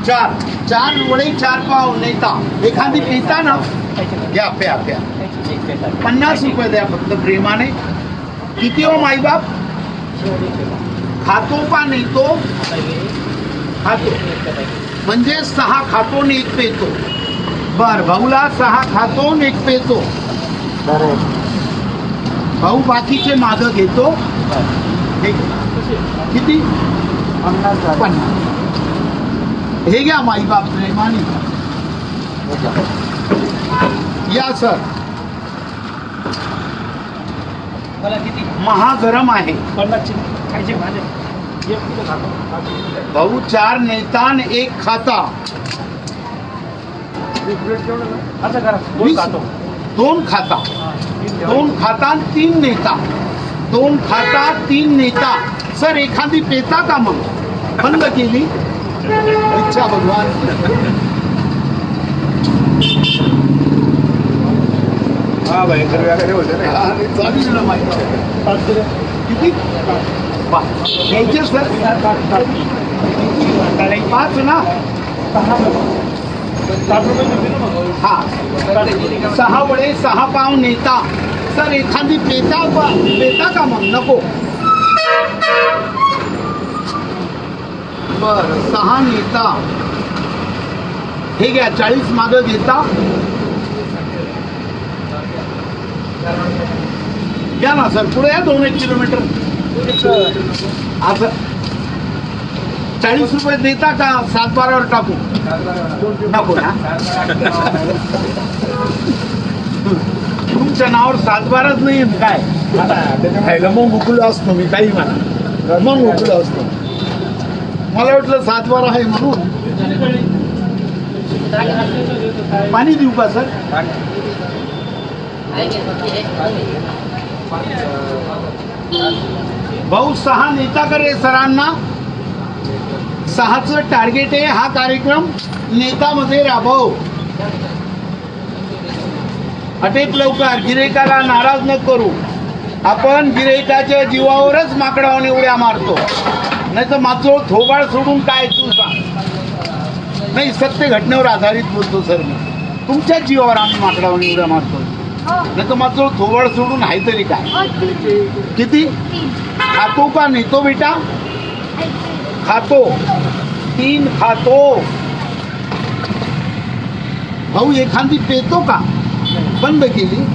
चार चार वडे 4 पाव नेता एखादी पिता ना घ्या प्या 50 रुपये द्या फक्त प्रेमाने. किती हो माईबाप? खातो का नेतो? खातो म्हणजे 6 खातो आणि 1 पेतो. बर भाऊला 6 खातो आणि 1 पेतो. भाऊ बाकीचे माग घेतो. किती? 50. हे घ्या माईबाप प्रेमाने. या सर. महागरम आहे भाऊ. 4 नेता आणि 1 खाता. 2 खाता 2 खाता 3 नेता. 2 खाता 3 नेता. सर एखादी पेता का मग? बंद केली. इच्छा भगवान. हा भाई होते किती घ्यायचे सर? 5 ना. हा 6 वडे 6 पाव नेता. सर एखादी पेता का मग? नको. बर 6 नेता. हे घ्या 40 मागं घेता. घ्या ना सर पुढे या 2-1 किलोमीटर. असं 40 रुपये देता का? 7-12वर टाकू? नको ना. तुमच्या नावावर 7-12च नाही काय? खायला मग उकलो असतो मी. काही म्हणा मग उकलो असतो. मला वाटलं 7-12 आहे म्हणून. पाणी देऊ का सर? भाऊ 6 नेता करे सरांना. 6चं टार्गेट आहे. हा कार्यक्रम नेतामध्ये राबव. अटेक लवकर. गिराईकाला नाराज न करू. आपण गिराईकाच्या जीवावरच माकडावाने उड्या मारतो. नाही तर मात्र थोबाड सोडून काय तू सांग. नाही सत्य घटनेवर आधारित बोलतो सर मी. तुमच्याच जीवावर आम्ही माकडावाने उड्या मारतो. नाही तर मात्र थोबाड सोडून आहे तरी काय? किती? खातो का नेतो बेटा? खातो. 3 खातो. भाऊ एखादी पेतो का? बंद केली.